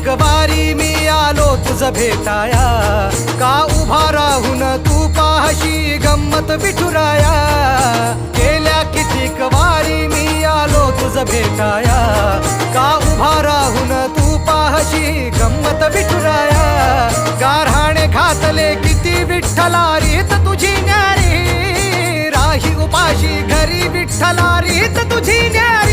कितीक वारी मी आलो तुझ भेटाया, का उभा राहून तू पाहशी गंमत विठुराया. गेल्या कितीक वारी मी आलो तुझ भेटाया, का उभा राहून तू पाहशी गंमत विठुराया. गारहाणे घातले किती विठ्ठला रीत तुझी न्यारी, राही उपाशी घरी विठ्ठला रीत तुझी न्यारी.